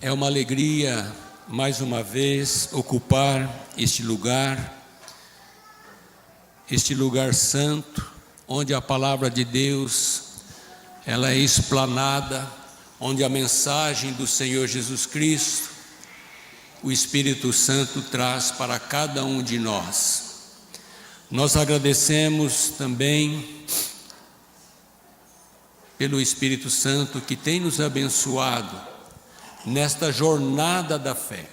É uma alegria, mais uma vez, ocupar este lugar santo, onde a palavra de Deus, ela é explanada, onde a mensagem do Senhor Jesus Cristo, o Espírito Santo traz para cada um de nós. Nós agradecemos também pelo Espírito Santo que tem nos abençoado nesta jornada da fé.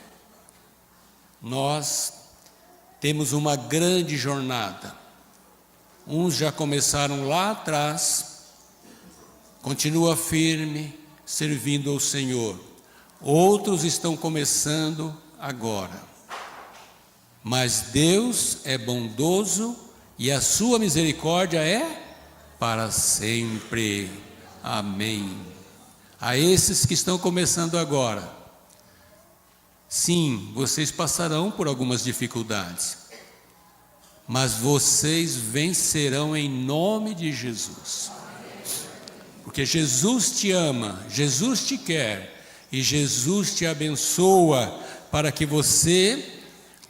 Nós temos uma grande jornada. Uns já começaram lá atrás, continua firme, servindo ao Senhor. Outros estão começando agora. Mas Deus é bondoso e a sua misericórdia é para sempre. Amém. A esses que estão começando agora, sim, vocês passarão por algumas dificuldades, mas vocês vencerão em nome de Jesus. Porque Jesus te ama, Jesus te quer e Jesus te abençoa para que você,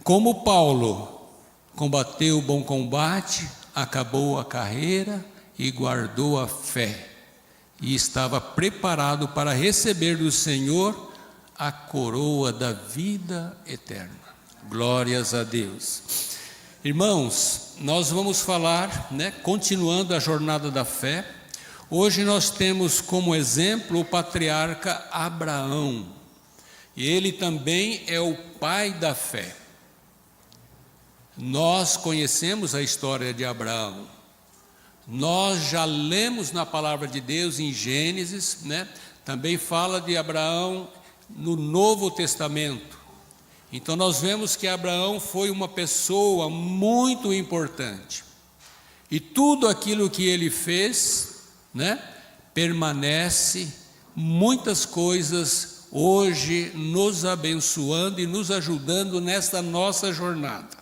como Paulo, combateu o bom combate, acabou a carreira e guardou a fé. E estava preparado para receber do Senhor a coroa da vida eterna. Glórias a Deus. Irmãos, nós vamos falar, continuando a jornada da fé. Hoje nós temos como exemplo o patriarca Abraão. E ele também é o pai da fé. Nós conhecemos a história de Abraão. Nós já lemos na palavra de Deus em Gênesis, também fala de Abraão no Novo Testamento. Então nós vemos que Abraão foi uma pessoa muito importante. E tudo aquilo que ele fez, permanece, muitas coisas hoje nos abençoando e nos ajudando nesta nossa jornada.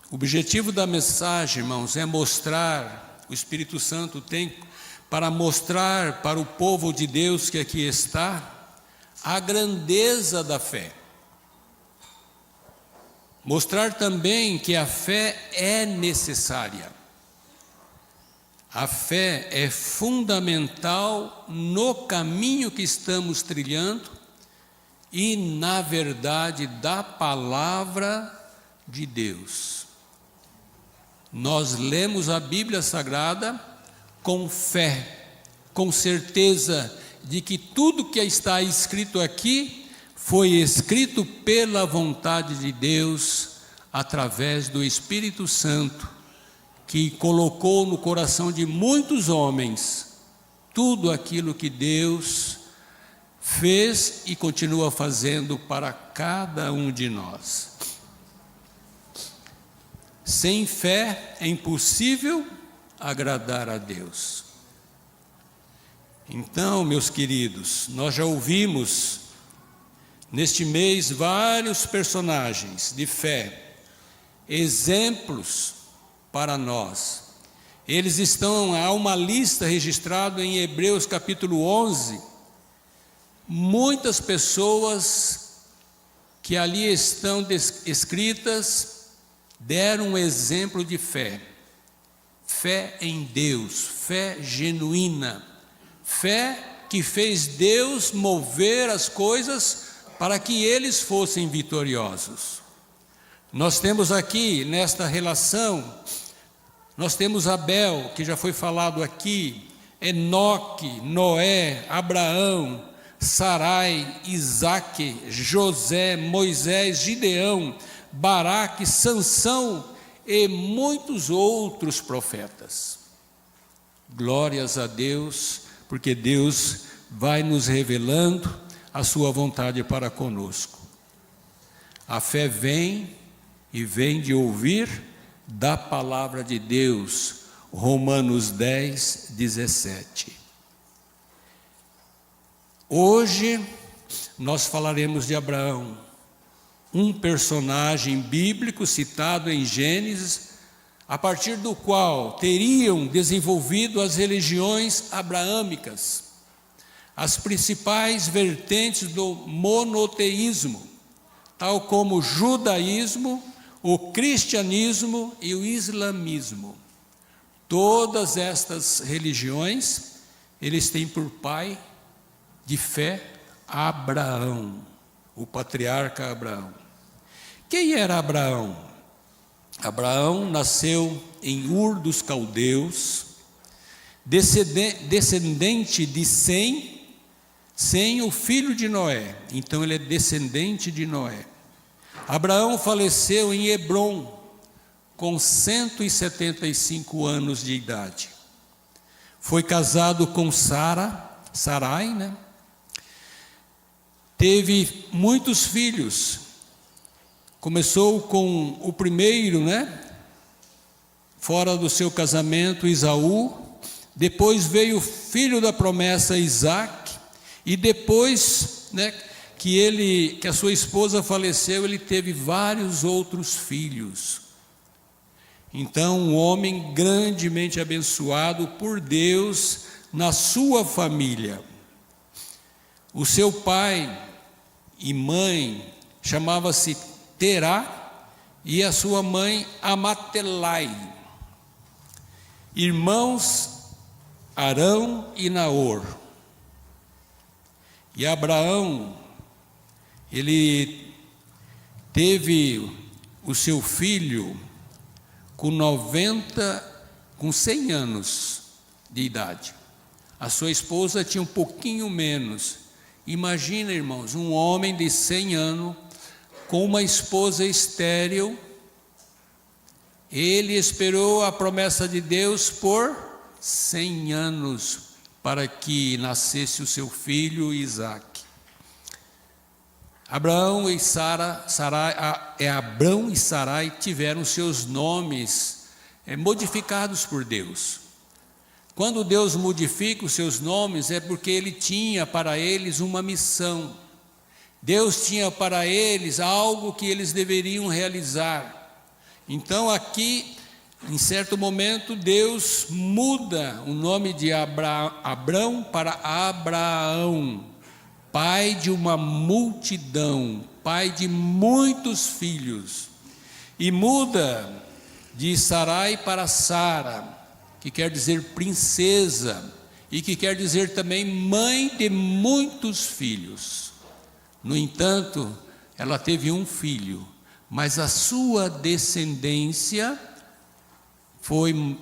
O objetivo da mensagem, irmãos, é mostrar, o Espírito Santo tem para mostrar para o povo de Deus que aqui está, a grandeza da fé. Mostrar também que a fé é necessária. A fé é fundamental no caminho que estamos trilhando e na verdade da palavra de Deus. Nós lemos a Bíblia Sagrada com fé, com certeza de que tudo que está escrito aqui foi escrito pela vontade de Deus, através do Espírito Santo, que colocou no coração de muitos homens tudo aquilo que Deus fez e continua fazendo para cada um de nós. Sem fé é impossível agradar a Deus. Então, meus queridos, nós já ouvimos neste mês vários personagens de fé, exemplos para nós. Eles estão, há uma lista registrada em Hebreus capítulo 11, muitas pessoas que ali estão escritas, deram um exemplo de fé. Fé em Deus, fé genuína, fé que fez Deus mover as coisas para que eles fossem vitoriosos. Nós temos aqui, nesta relação, nós temos Abel, que já foi falado aqui, Enoque, Noé, Abraão, Sarai, Isaque, José, Moisés, Gideão, Baraque, Sansão e muitos outros profetas. Glórias a Deus, porque Deus vai nos revelando a sua vontade para conosco. A fé vem e vem de ouvir da palavra de Deus. Romanos 10, 17. Hoje nós falaremos de Abraão, um personagem bíblico citado em Gênesis, a partir do qual teriam desenvolvido as religiões abraâmicas. as principais vertentes do monoteísmo, tal como o judaísmo, o cristianismo e o islamismo. Todas estas religiões, eles têm por pai de fé Abraão, o patriarca Abraão. Quem era Abraão? Abraão nasceu em Ur dos Caldeus, descendente de Sem, o filho de Noé. Então ele é descendente de Noé. Abraão faleceu em Hebrom, com 175 anos de idade. Foi casado com Sarai, né? Teve muitos filhos. Começou com o primeiro, né? Fora do seu casamento, Esaú. Depois veio o filho da promessa, Isaque. E depois, né, que a sua esposa faleceu, ele teve vários outros filhos. Então, um homem grandemente abençoado por Deus na sua família. O seu pai e mãe chamava-se Terá e a sua mãe Amatelai. Irmãos Arão e Naor. E Abraão, ele teve o seu filho com 100 anos de idade. A sua esposa tinha um pouquinho menos. Imagina, irmãos, um homem de 100 anos com uma esposa estéril. Ele esperou a promessa de Deus por 100 anos para que nascesse o seu filho Isaque. Abraão e Sarai tiveram seus nomes modificados por Deus. Quando Deus modifica os seus nomes, é porque Ele tinha para eles uma missão. Deus tinha para eles algo que eles deveriam realizar. Então aqui, em certo momento, Deus muda o nome de Abrão para Abraão, pai de uma multidão, pai de muitos filhos. E muda de Sarai para Sara, que quer dizer princesa, e que quer dizer também mãe de muitos filhos. No entanto, ela teve um filho, mas a sua descendência foi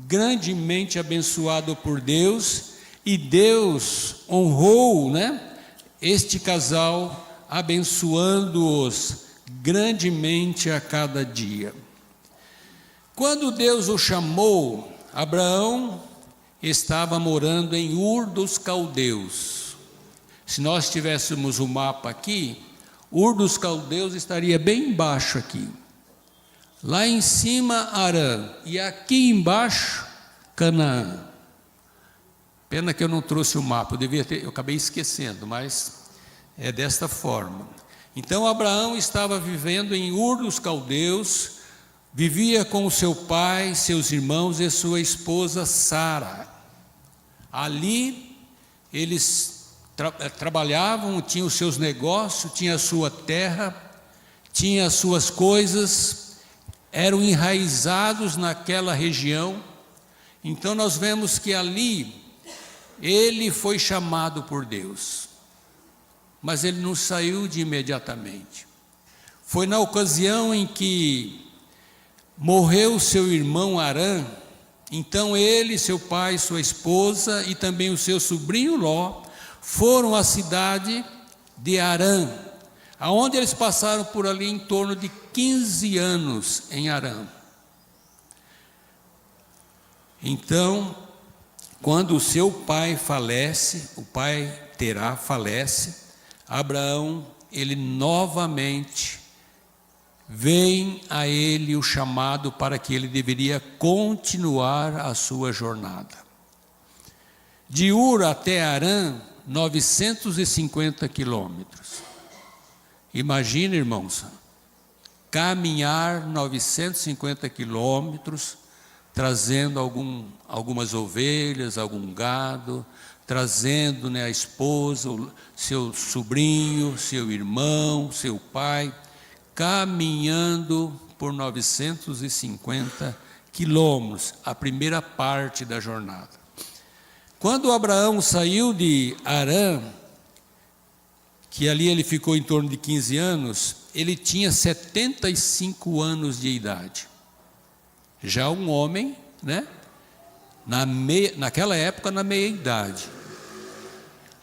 grandemente abençoado por Deus, e Deus honrou, né, este casal, abençoando-os grandemente a cada dia. Quando Deus o chamou, Abraão estava morando em Ur dos Caldeus. Se nós tivéssemos o mapa aqui, Ur dos Caldeus estaria bem embaixo aqui. Lá em cima, Harã, e aqui embaixo, Canaã. Pena que eu não trouxe o mapa, eu acabei esquecendo, mas é desta forma. Então Abraão estava vivendo em Ur dos Caldeus, vivia com o seu pai, seus irmãos e sua esposa Sara. Ali eles trabalhavam, tinham os seus negócios, tinha a sua terra, tinha as suas coisas, eram enraizados naquela região. Então nós vemos que ali ele foi chamado por Deus, mas ele não saiu de imediatamente. Foi na ocasião em que morreu seu irmão Harã. Então ele, seu pai, sua esposa e também o seu sobrinho Ló foram à cidade de Harã, aonde eles passaram por ali em torno de 15 anos em Harã. Então, quando o seu pai falece, o pai Terá falece, Abraão, ele novamente vem a ele o chamado para que ele deveria continuar a sua jornada. De Ur até Harã, 950 quilômetros. Imagina, irmãos, caminhar 950 quilômetros, trazendo algumas ovelhas, algum gado, trazendo, né, a esposa, o seu sobrinho, seu irmão, seu pai, caminhando por 950 quilômetros, a primeira parte da jornada. Quando Abraão saiu de Harã, que ali ele ficou em torno de 15 anos, ele tinha 75 anos de idade. Já um homem, né? Naquela época, na meia-idade.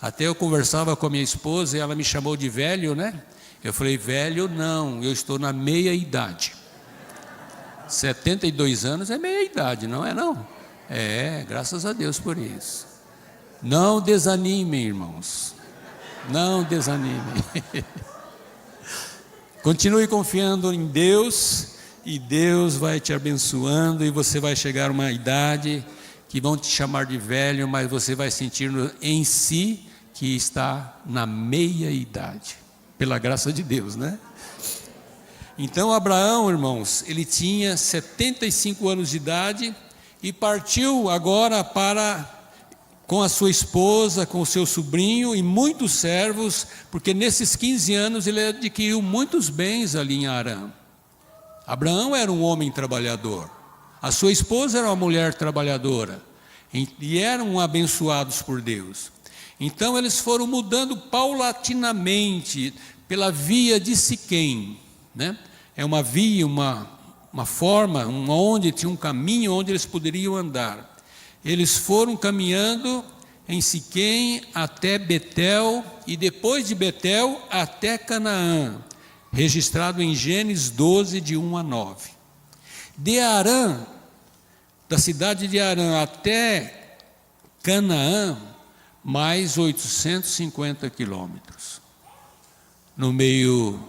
Até eu conversava com a minha esposa e ela me chamou de velho, né? Eu falei, velho não, eu estou na meia-idade. 72 anos é meia-idade, não é não? É, graças a Deus por isso. Não desanimem, irmãos. Não desanimem. Continue confiando em Deus e Deus vai te abençoando e você vai chegar a uma idade que vão te chamar de velho, mas você vai sentir em si que está na meia-idade, pela graça de Deus, né? Então Abraão, irmãos, ele tinha 75 anos de idade e partiu agora com a sua esposa, com o seu sobrinho e muitos servos, porque nesses 15 anos ele adquiriu muitos bens ali em Harã. Abraão era um homem trabalhador, a sua esposa era uma mulher trabalhadora, e eram abençoados por Deus. Então eles foram mudando paulatinamente pela via de Siquém, né? É uma via, uma forma, onde tinha um caminho onde eles poderiam andar. Eles foram caminhando em Siquém até Betel e depois de Betel até Canaã, registrado em Gênesis 12, de 1 a 9. De Harã, da cidade de Harã até Canaã, mais 850 quilômetros. No meio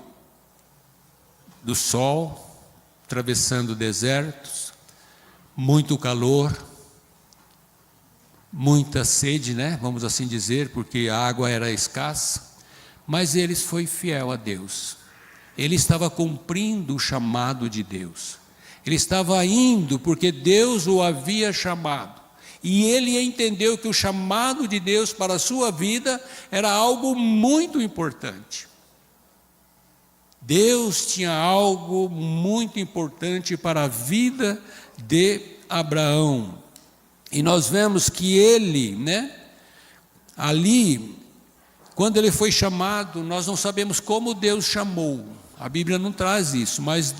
do sol, atravessando desertos, muito calor, muita sede, né? Vamos assim dizer, porque a água era escassa, mas ele foi fiel a Deus. Ele estava cumprindo o chamado de Deus. Ele estava indo porque Deus o havia chamado. E ele entendeu que o chamado de Deus para a sua vida era algo muito importante. Deus tinha algo muito importante para a vida de Abraão. E nós vemos que ele, né, ali, quando ele foi chamado, nós não sabemos como Deus chamou. A Bíblia não traz isso, mas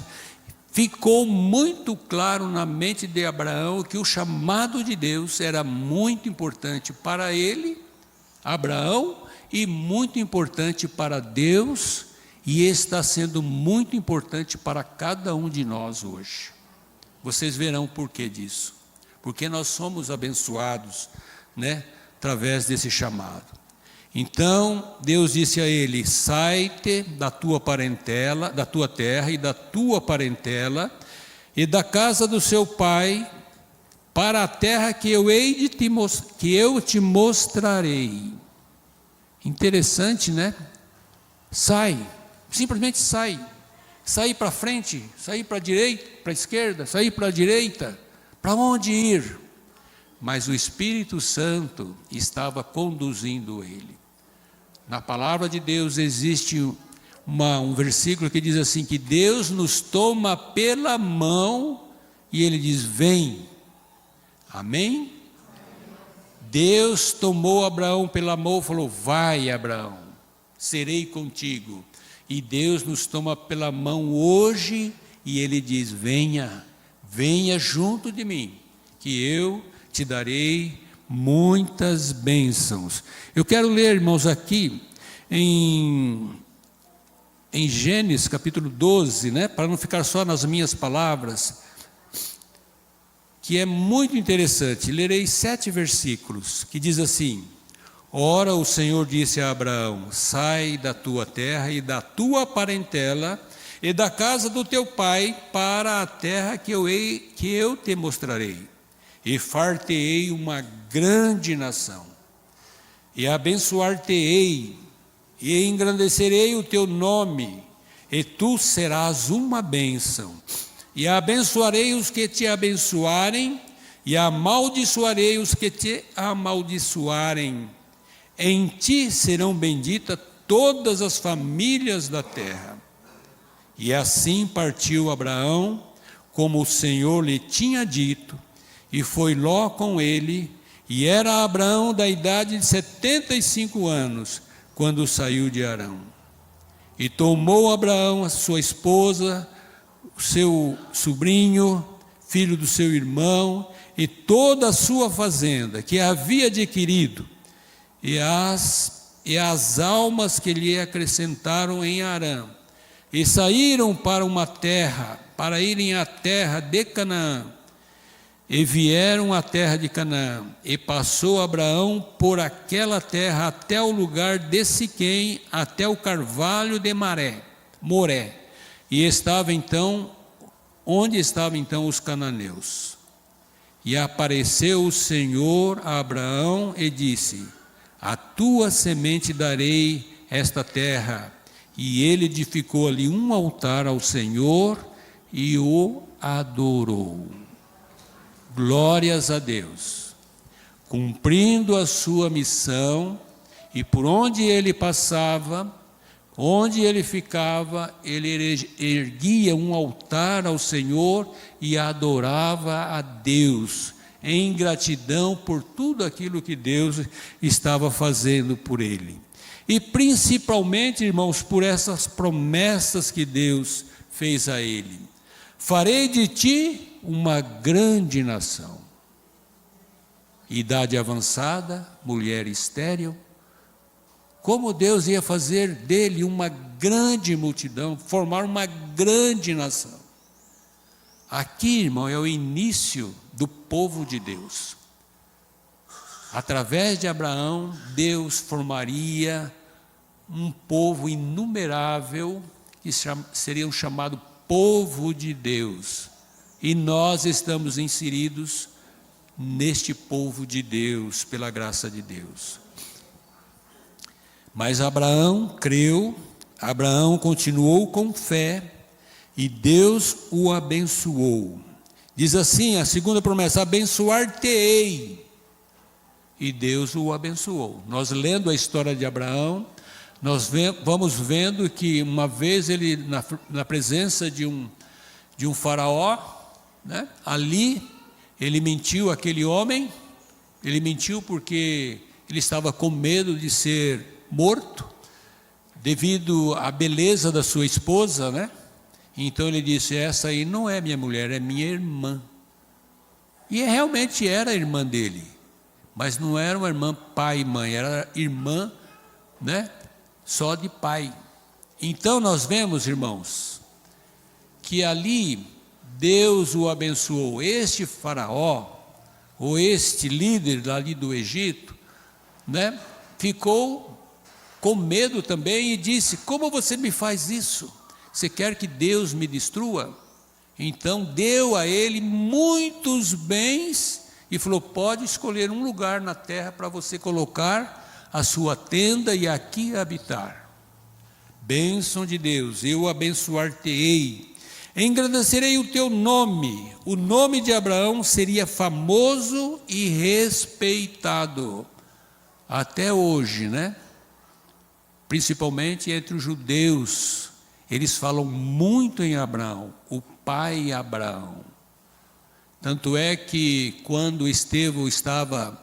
ficou muito claro na mente de Abraão que o chamado de Deus era muito importante para ele, Abraão, e muito importante para Deus, e está sendo muito importante para cada um de nós hoje. Vocês verão o porquê disso. Porque nós somos abençoados, né, através desse chamado. Então, Deus disse a ele, sai-te da tua parentela, da tua terra e da tua parentela, e da casa do seu pai, para a terra que eu te mostrarei. Interessante, né? Sai, simplesmente sai. Sair para frente, sair para a direita, para a esquerda, sair para a direita. Para onde ir? Mas o Espírito Santo estava conduzindo ele. Na palavra de Deus existe um versículo que diz assim, que Deus nos toma pela mão e ele diz, vem. Amém? Deus tomou Abraão pela mão e falou, vai Abraão, serei contigo. E Deus nos toma pela mão hoje e ele diz, venha junto de mim, que eu te darei muitas bênçãos. Eu quero ler, irmãos, aqui em Gênesis capítulo 12, né, para não ficar só nas minhas palavras, que é muito interessante. Lerei 7 versículos, que diz assim, ora o Senhor disse a Abraão, sai da tua terra e da tua parentela, e da casa do teu pai para a terra que eu te mostrarei, e far-te-ei uma grande nação, e abençoar-te-ei, e engrandecerei o teu nome, e tu serás uma bênção, e abençoarei os que te abençoarem, e amaldiçoarei os que te amaldiçoarem. Em ti serão benditas todas as famílias da terra. E assim partiu Abraão, como o Senhor lhe tinha dito, e foi Ló com ele, e era Abraão da idade de 75 anos, quando saiu de Harã. E tomou Abraão a sua esposa, o seu sobrinho, filho do seu irmão, e toda a sua fazenda, que havia adquirido, e as almas que lhe acrescentaram em Harã, e saíram para irem à terra de Canaã, e vieram à terra de Canaã, e passou Abraão por aquela terra até o lugar de Siquém, até o carvalho de Moré, e onde estavam então os cananeus. E apareceu o Senhor a Abraão e disse: a tua semente darei esta terra. E ele edificou ali um altar ao Senhor e o adorou. Glórias a Deus. Cumprindo a sua missão, e por onde ele passava, onde ele ficava, ele erguia um altar ao Senhor e adorava a Deus, em gratidão por tudo aquilo que Deus estava fazendo por ele. E principalmente, irmãos, por essas promessas que Deus fez a ele. Farei de ti uma grande nação. Idade avançada, mulher estéril. Como Deus ia fazer dele uma grande multidão, formar uma grande nação. Aqui, irmão, é o início do povo de Deus. Através de Abraão, Deus formaria um povo inumerável, que seriam chamado povo de Deus. E nós estamos inseridos neste povo de Deus, pela graça de Deus. Mas Abraão creu, Abraão continuou com fé, e Deus o abençoou. Diz assim a segunda promessa: abençoar-te-ei. E Deus o abençoou. Nós lendo a história de Abraão, nós vamos vendo que uma vez ele, na presença de um faraó, né, ali ele mentiu, aquele homem, ele mentiu porque ele estava com medo de ser morto, devido à beleza da sua esposa, né? Então ele disse: essa aí não é minha mulher, é minha irmã. E realmente era a irmã dele. Mas não era uma irmã pai e mãe, era irmã, né, só de pai. Então nós vemos, irmãos, que ali Deus o abençoou. Este faraó, ou este líder ali do Egito, né, ficou com medo também e disse: como você me faz isso? Você quer que Deus me destrua? Então deu a ele muitos bens e falou: pode escolher um lugar na terra para você colocar a sua tenda e aqui habitar. Bênção de Deus, eu abençoar-te-ei, engrandecerei o teu nome. O nome de Abraão seria famoso e respeitado até hoje, né? Principalmente entre os judeus, eles falam muito em Abraão, o pai Abraão. Tanto é que quando Estevão estava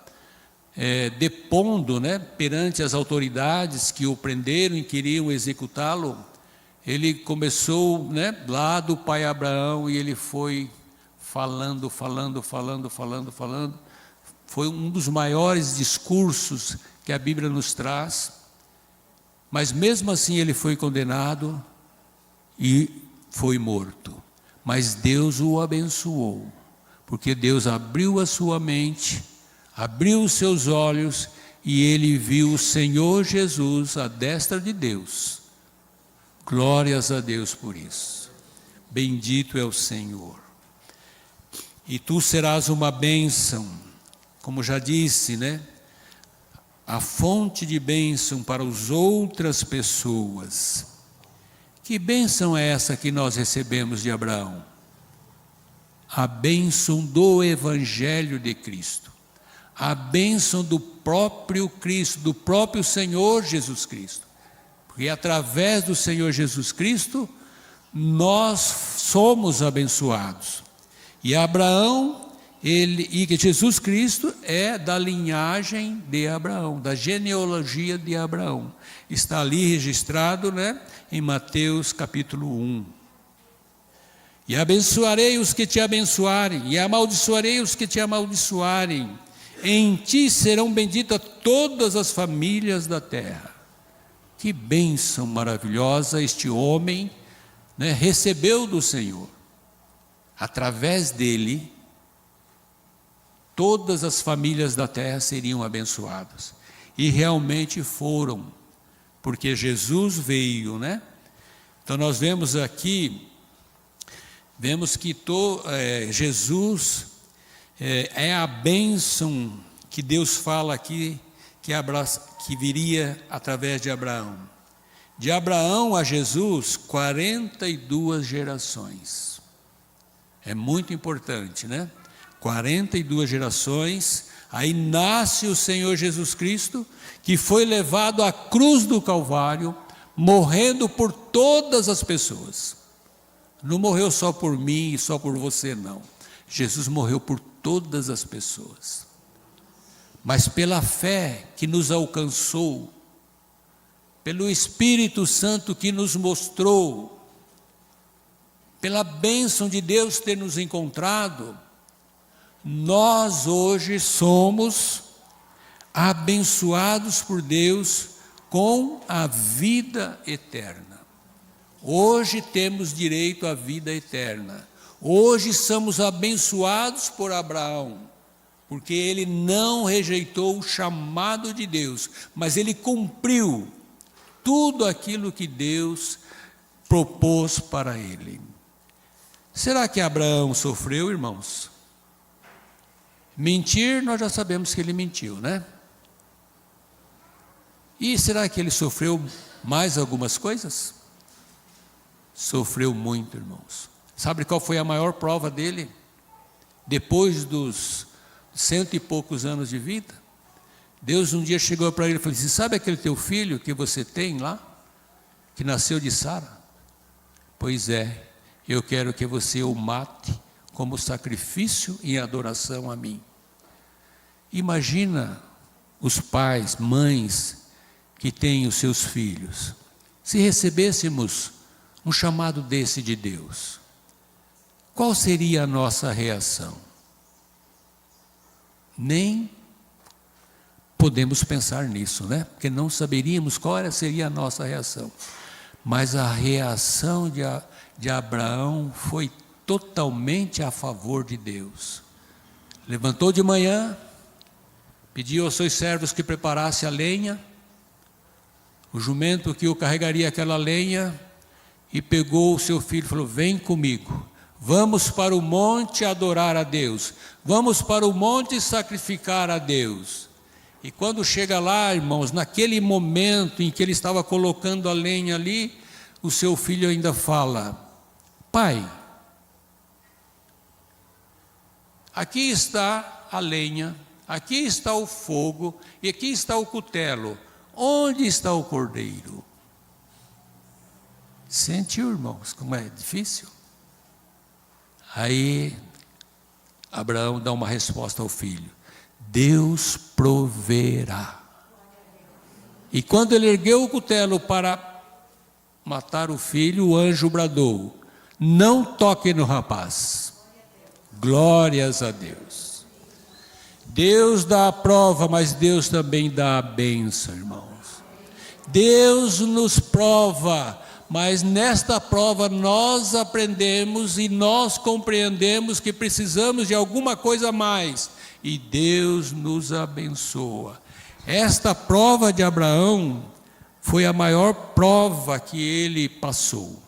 depondo, né, perante as autoridades que o prenderam e queriam executá-lo, ele começou, né, lá do pai Abraão, e ele foi falando. Foi um dos maiores discursos que a Bíblia nos traz. Mas mesmo assim ele foi condenado e foi morto. Mas Deus o abençoou, porque Deus abriu a sua mente, abriu os seus olhos, e ele viu o Senhor Jesus à destra de Deus. Glórias a Deus por isso. Bendito é o Senhor. E tu serás uma bênção, como já disse, né? A fonte de bênção para as outras pessoas. Que bênção é essa que nós recebemos de Abraão? a bênção do Evangelho de Cristo, a bênção do próprio Cristo, do próprio Senhor Jesus Cristo. Porque através do Senhor Jesus Cristo, nós somos abençoados. E Abraão, e Jesus Cristo é da linhagem de Abraão, da genealogia de Abraão. Está ali registrado, em Mateus capítulo 1. E abençoarei os que te abençoarem, e amaldiçoarei os que te amaldiçoarem. Em ti serão benditas todas as famílias da terra. Que bênção maravilhosa este homem, recebeu do Senhor. Através dele, todas as famílias da terra seriam abençoadas. E realmente foram, porque Jesus veio, Então nós vemos aqui, que Jesus é a bênção que Deus fala aqui, que viria através de Abraão. De Abraão a Jesus, 42 gerações. É muito importante, 42 gerações, aí nasce o Senhor Jesus Cristo, que foi levado à cruz do Calvário, morrendo por todas as pessoas. Não morreu só por mim e só por você, não. Jesus morreu por todas as pessoas. Mas pela fé que nos alcançou, pelo Espírito Santo que nos mostrou, pela bênção de Deus ter nos encontrado, nós hoje somos abençoados por Deus com a vida eterna. Hoje temos direito à vida eterna. Hoje somos abençoados por Abraão, porque ele não rejeitou o chamado de Deus, mas ele cumpriu tudo aquilo que Deus propôs para ele. Será que Abraão sofreu, irmãos? Mentir, nós já sabemos que ele mentiu, E será que ele sofreu mais algumas coisas? Sofreu muito, irmãos. Sabe qual foi a maior prova dele? Depois dos 100 e poucos anos de vida, Deus um dia chegou para ele e falou assim: sabe aquele teu filho que você tem lá, que nasceu de Sara? Pois é, eu quero que você o mate como sacrifício em adoração a mim. Imagina os pais, mães que têm os seus filhos. Se recebêssemos um chamado desse de Deus, qual seria a nossa reação? Nem podemos pensar nisso, Porque não saberíamos qual seria a nossa reação. Mas a reação de Abraão foi totalmente a favor de Deus. Levantou de manhã, pediu aos seus servos que preparassem a lenha, o jumento que o carregaria aquela lenha, e pegou o seu filho e falou: vem comigo, vamos para o monte adorar a Deus, vamos para o monte sacrificar a Deus. E quando chega lá, irmãos, naquele momento em que ele estava colocando a lenha ali, o seu filho ainda fala: pai, aqui está a lenha, aqui está o fogo e aqui está o cutelo, onde está o cordeiro? Sentiu, irmãos, como é difícil? Aí Abraão dá uma resposta ao filho: Deus proverá. E quando ele ergueu o cutelo para matar o filho, o anjo bradou: não toque no rapaz. Glórias a Deus. Deus dá a prova, mas Deus também dá a bênção, irmãos. Deus nos prova, mas nesta prova nós aprendemos e nós compreendemos que precisamos de alguma coisa a mais, e Deus nos abençoa. Esta prova de Abraão foi a maior prova que ele passou,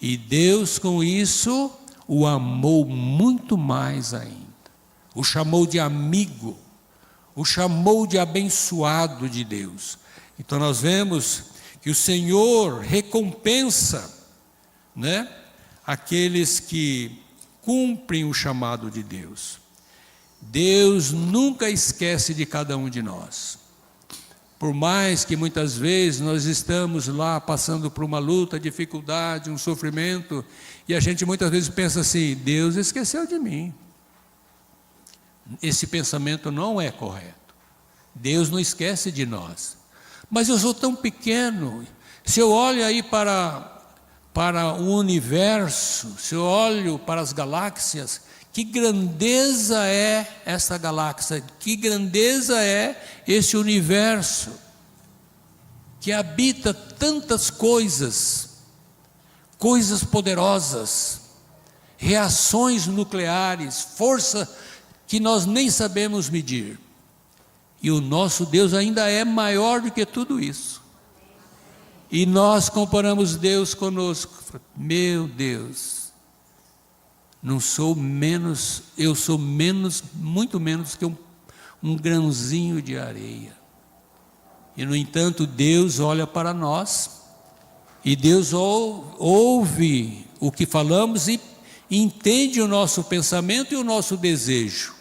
e Deus com isso o amou muito mais ainda, o chamou de amigo, o chamou de abençoado de Deus. Então nós vemos que o Senhor recompensa, aqueles que cumprem o chamado de Deus. Deus nunca esquece de cada um de nós. Por mais que muitas vezes nós estamos lá passando por uma luta, dificuldade, um sofrimento, e a gente muitas vezes pensa assim: Deus esqueceu de mim. Esse pensamento não é correto. Deus não esquece de nós. Mas eu sou tão pequeno. Se eu olho aí para o universo, se eu olho para as galáxias, que grandeza é essa galáxia, que grandeza é esse universo, que habita tantas coisas poderosas, reações nucleares, força que nós nem sabemos medir. E o nosso Deus ainda é maior do que tudo isso. E nós comparamos Deus conosco. Meu Deus, não sou menos, eu sou menos, muito menos que um grãozinho de areia. E no entanto, Deus olha para nós, e Deus ouve o que falamos e entende o nosso pensamento e o nosso desejo.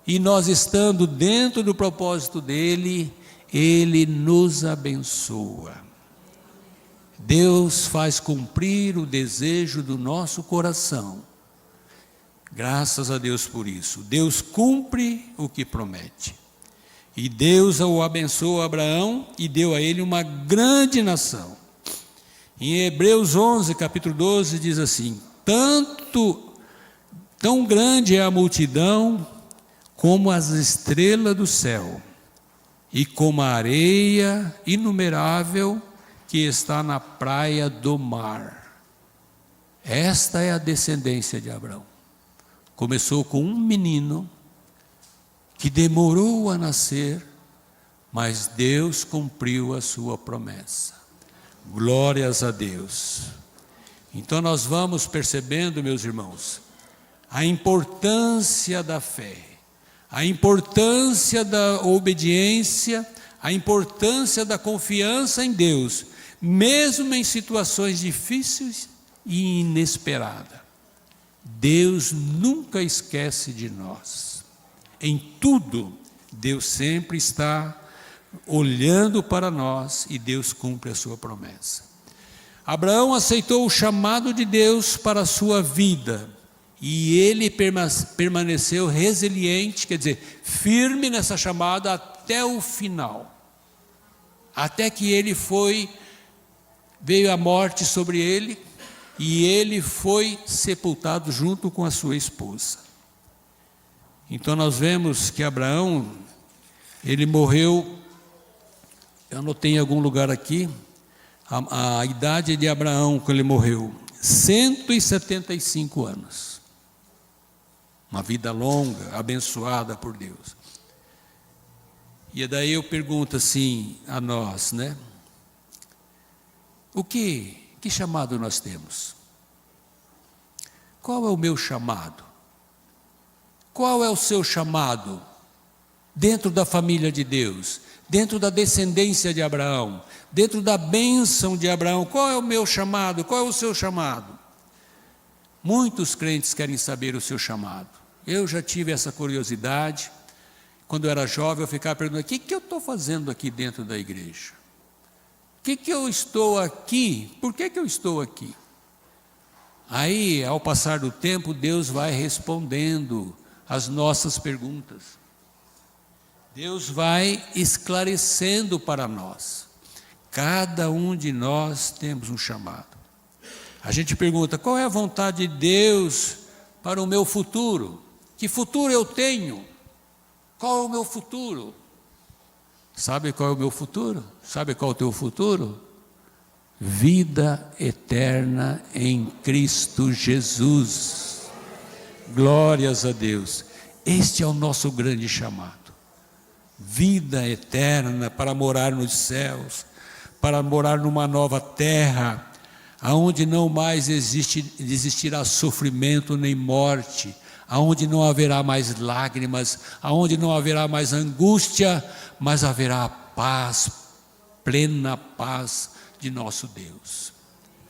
E nós estando dentro do propósito dEle, Ele nos abençoa. Deus faz cumprir o desejo do nosso coração. Graças a Deus por isso. Deus cumpre o que promete. E Deus o abençoou Abraão e deu a ele uma grande nação. Em Hebreus 11, capítulo 12, diz assim: tão grande é a multidão como as estrelas do céu, e como a areia inumerável que está na praia do mar. Esta é a descendência de Abraão. Começou com um menino que demorou a nascer, mas Deus cumpriu a sua promessa. Glórias a Deus. Então nós vamos percebendo, meus irmãos, a importância da fé, a importância da obediência, a importância da confiança em Deus, mesmo em situações difíceis e inesperadas. Deus nunca esquece de nós. Em tudo, Deus sempre está olhando para nós e Deus cumpre a sua promessa. Abraão aceitou o chamado de Deus para a sua vida e ele permaneceu resiliente, quer dizer, firme nessa chamada até o final. Até que veio a morte sobre ele e ele foi sepultado junto com a sua esposa. Então nós vemos que Abraão, ele morreu, eu anotei em algum lugar aqui, a idade de Abraão quando ele morreu, 175 anos. Uma vida longa, abençoada por Deus. E daí eu pergunto assim a nós, né? Que chamado nós temos? Qual é o meu chamado? Qual é o seu chamado? Dentro da família de Deus, dentro da descendência de Abraão, dentro da bênção de Abraão, qual é o meu chamado? Qual é o seu chamado? Muitos crentes querem saber o seu chamado. Eu já tive essa curiosidade. Quando eu era jovem, eu ficava perguntando: o que eu estou fazendo aqui dentro da igreja? O que eu estou aqui? Por que eu estou aqui? Aí, ao passar do tempo, Deus vai respondendo as nossas perguntas. Deus vai esclarecendo para nós. Cada um de nós temos um chamado. A gente pergunta: qual é a vontade de Deus para o meu futuro? Que futuro eu tenho? Qual é o meu futuro? Sabe qual é o meu futuro? Sabe qual é o teu futuro? Vida eterna em Cristo Jesus. Glórias a Deus. Este é o nosso grande chamado. Vida eterna para morar nos céus, para morar numa nova terra, aonde não mais existirá sofrimento nem morte, aonde não haverá mais lágrimas, aonde não haverá mais angústia, mas haverá paz, plena paz de nosso Deus.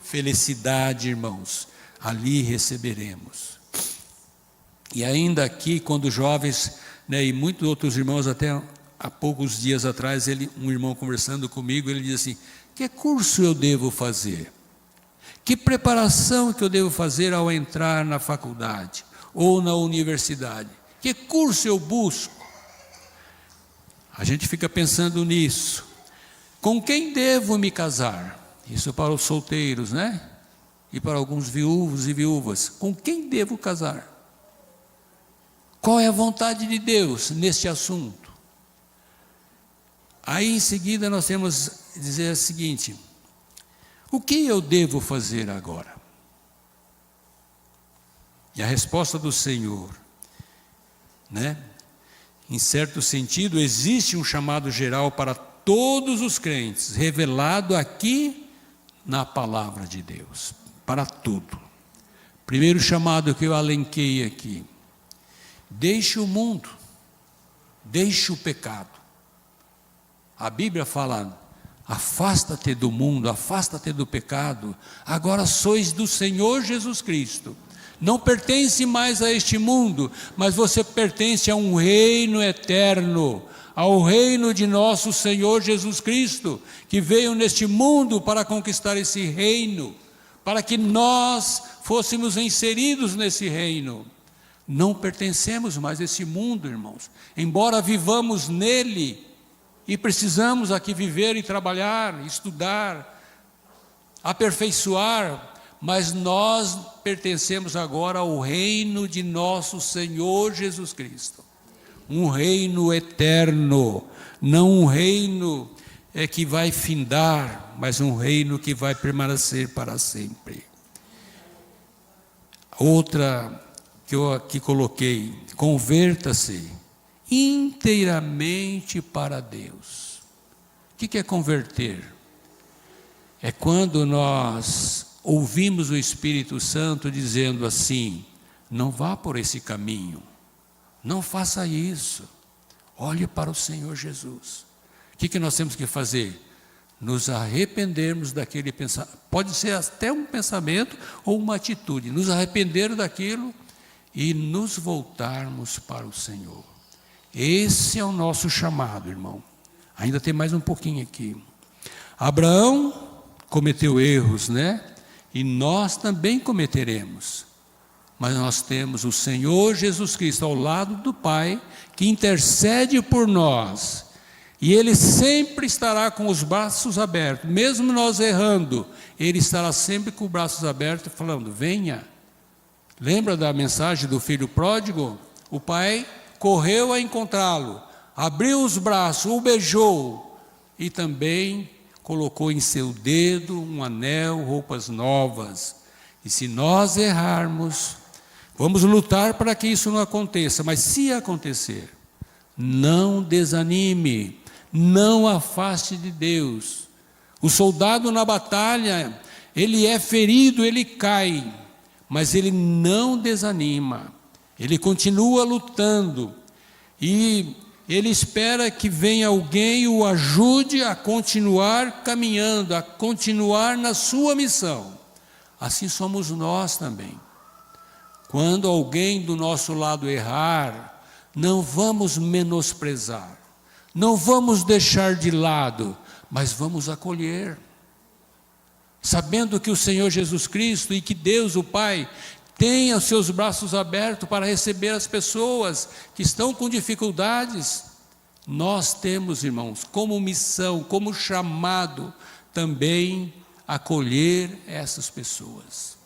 Felicidade, irmãos, ali receberemos. E ainda aqui, quando jovens, né, e muitos outros irmãos, até há poucos dias atrás, um irmão conversando comigo, ele disse assim: que curso eu devo fazer? Que preparação que eu devo fazer ao entrar na faculdade ou na universidade? Que curso eu busco? A gente fica pensando nisso. Com quem devo me casar? Isso para os solteiros, né? E para alguns viúvos e viúvas. Com quem devo casar? Qual é a vontade de Deus neste assunto? Aí em seguida nós temos que dizer o seguinte: o que eu devo fazer agora? E a resposta do Senhor, né? Em certo sentido, existe um chamado geral para todos os crentes, revelado aqui na palavra de Deus, para tudo. Primeiro chamado que eu alenquei aqui: deixe o mundo, deixe o pecado. A Bíblia fala: afasta-te do mundo, afasta-te do pecado, agora sois do Senhor Jesus Cristo. Não pertence mais a este mundo, mas você pertence a um reino eterno, ao reino de nosso Senhor Jesus Cristo, que veio neste mundo para conquistar esse reino, para que nós fôssemos inseridos nesse reino. Não pertencemos mais a esse mundo, irmãos, embora vivamos nele, e precisamos aqui viver e trabalhar, estudar, aperfeiçoar, mas nós pertencemos agora ao reino de nosso Senhor Jesus Cristo. Um reino eterno, não um reino que vai findar, mas um reino que vai permanecer para sempre. Outra que eu aqui coloquei: converta-se inteiramente para Deus. O que é converter? É quando nós ouvimos o Espírito Santo dizendo assim: não vá por esse caminho, não faça isso, olhe para o Senhor Jesus. O que nós temos que fazer? Nos arrependermos daquele pensamento, pode ser até um pensamento ou uma atitude, nos arrepender daquilo e nos voltarmos para o Senhor. Esse é o nosso chamado, irmão. Ainda tem mais um pouquinho aqui. Abraão cometeu erros, né? E nós também cometeremos. Mas nós temos o Senhor Jesus Cristo ao lado do Pai, que intercede por nós. E Ele sempre estará com os braços abertos. Mesmo nós errando, Ele estará sempre com os braços abertos, falando: venha. Lembra da mensagem do filho pródigo? O pai correu a encontrá-lo, abriu os braços, o beijou e também colocou em seu dedo um anel, roupas novas. E se nós errarmos, vamos lutar para que isso não aconteça, mas se acontecer, não desanime, não afaste de Deus. O soldado na batalha, ele é ferido, ele cai, mas ele não desanima, ele continua lutando, e ele espera que venha alguém e o ajude a continuar caminhando, a continuar na sua missão. Assim somos nós também. Quando alguém do nosso lado errar, não vamos menosprezar, não vamos deixar de lado, mas vamos acolher, sabendo que o Senhor Jesus Cristo e que Deus o Pai tenha os seus braços abertos para receber as pessoas que estão com dificuldades. Nós temos, irmãos, como missão, como chamado, também acolher essas pessoas.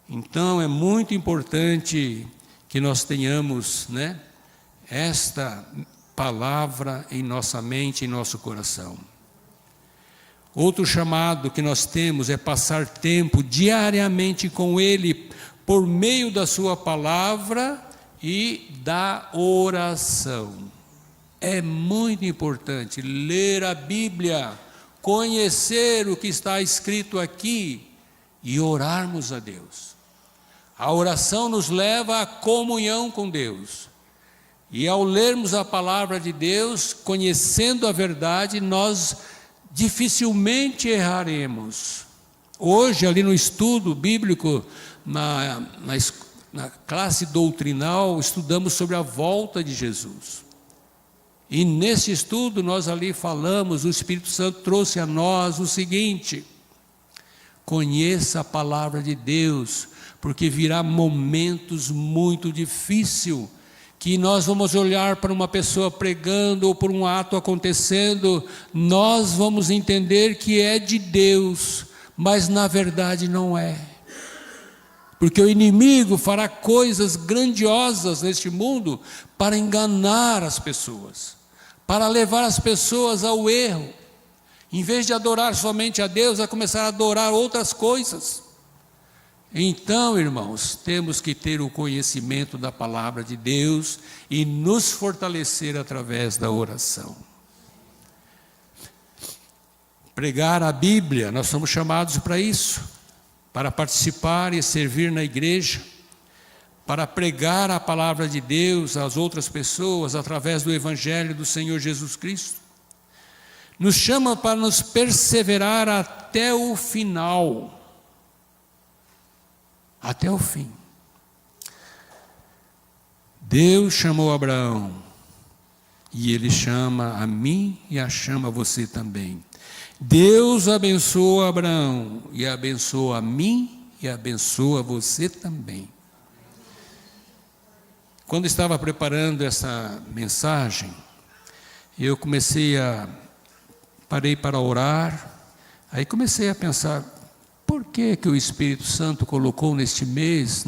Então é muito importante que nós tenhamos, né, esta palavra em nossa mente, em nosso coração. Outro chamado que nós temos é passar tempo diariamente com Ele, por meio da sua palavra e da oração. É muito importante ler a Bíblia, conhecer o que está escrito aqui e orarmos a Deus. A oração nos leva à comunhão com Deus. E ao lermos a palavra de Deus, conhecendo a verdade, nós dificilmente erraremos. Hoje, ali no estudo bíblico, na classe doutrinal, estudamos sobre a volta de Jesus. E nesse estudo nós ali falamos, o Espírito Santo trouxe a nós o seguinte: conheça a palavra de Deus, porque virá momentos muito difíceis, que nós vamos olhar para uma pessoa pregando ou por um ato acontecendo, nós vamos entender que é de Deus, mas na verdade não é. Porque o inimigo fará coisas grandiosas neste mundo para enganar as pessoas, para levar as pessoas ao erro. Em vez de adorar somente a Deus, vai começar a adorar outras coisas. Então, irmãos, temos que ter o conhecimento da palavra de Deus e nos fortalecer através da oração. Pregar a Bíblia, nós somos chamados para isso, para participar e servir na igreja, para pregar a palavra de Deus às outras pessoas através do Evangelho do Senhor Jesus Cristo. Nos chama para nos perseverar até o final. Até o fim. Deus chamou Abraão, e Ele chama a mim e chama você também. Deus abençoa Abraão, e abençoa a mim e abençoa você também. Quando estava preparando essa mensagem, eu parei para orar, aí comecei a pensar, por que o Espírito Santo colocou neste mês,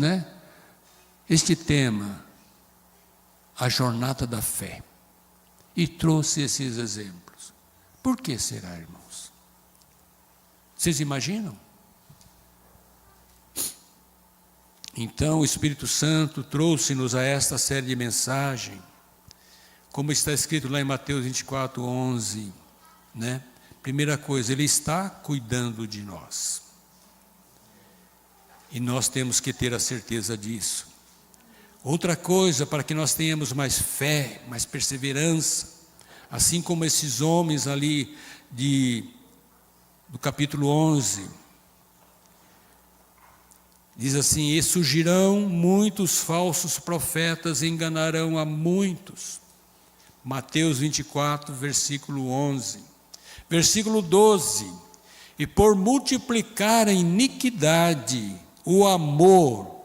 este tema, a jornada da fé, e trouxe esses exemplos? Por que será, irmãos? Vocês imaginam? Então o Espírito Santo trouxe-nos a esta série de mensagem, como está escrito lá em Mateus 24:11, Primeira coisa, Ele está cuidando de nós. E nós temos que ter a certeza disso. Outra coisa, para que nós tenhamos mais fé, mais perseverança, assim como esses homens ali do capítulo 11, diz assim: e surgirão muitos falsos profetas e enganarão a muitos. Mateus 24, versículo 11. Versículo 12: e por multiplicar a iniquidade, o amor,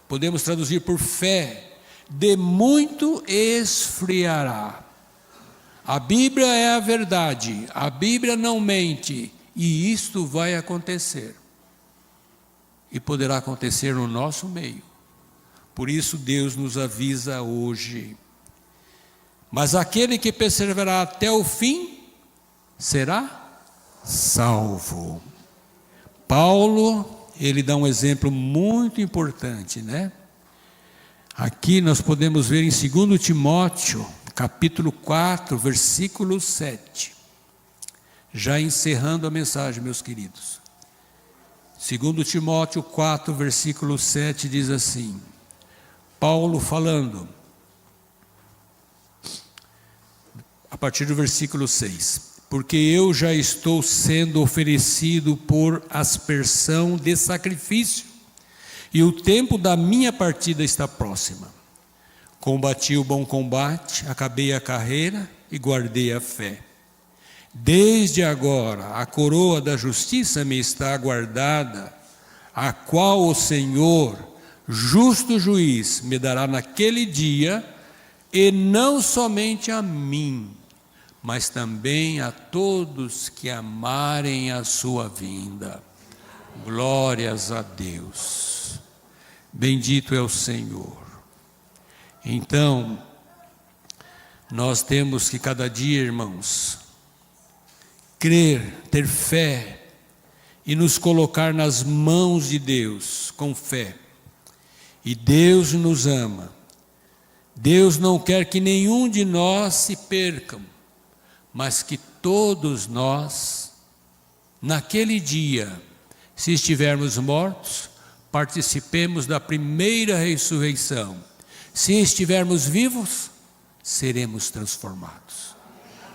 podemos traduzir por fé, de muito esfriará. A Bíblia é a verdade, a Bíblia não mente, e isto vai acontecer. E poderá acontecer no nosso meio. Por isso Deus nos avisa hoje. Mas aquele que perseverar até o fim, será salvo. Paulo, ele dá um exemplo muito importante, Aqui nós podemos ver em 2 Timóteo, capítulo 4, versículo 7. Já encerrando a mensagem, meus queridos. 2 Timóteo 4, versículo 7 diz assim, Paulo falando, a partir do versículo 6. Porque eu já estou sendo oferecido por aspersão de sacrifício, e o tempo da minha partida está próxima. Combati o bom combate, acabei a carreira e guardei a fé. Desde agora a coroa da justiça me está aguardada, a qual o Senhor, justo juiz, me dará naquele dia, e não somente a mim, mas também a todos que amarem a sua vinda. Glórias a Deus. Bendito é o Senhor. Então, nós temos que cada dia, irmãos, crer, ter fé e nos colocar nas mãos de Deus com fé. E Deus nos ama. Deus não quer que nenhum de nós se percam, mas que todos nós, naquele dia, se estivermos mortos, participemos da primeira ressurreição. Se estivermos vivos, seremos transformados.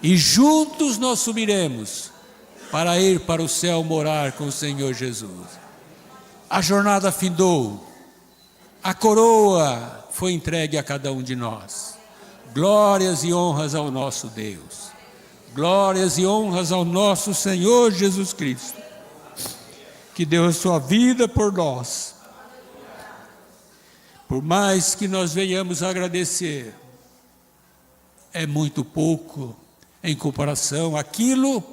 E juntos nós subiremos para ir para o céu morar com o Senhor Jesus. A jornada findou. A coroa foi entregue a cada um de nós. Glórias e honras ao nosso Deus. Glórias e honras ao nosso Senhor Jesus Cristo, que deu a sua vida por nós. Por mais que nós venhamos a agradecer, é muito pouco em comparação àquilo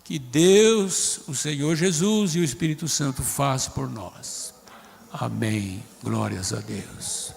que Deus, o Senhor Jesus e o Espírito Santo faz por nós. Amém. Glórias a Deus.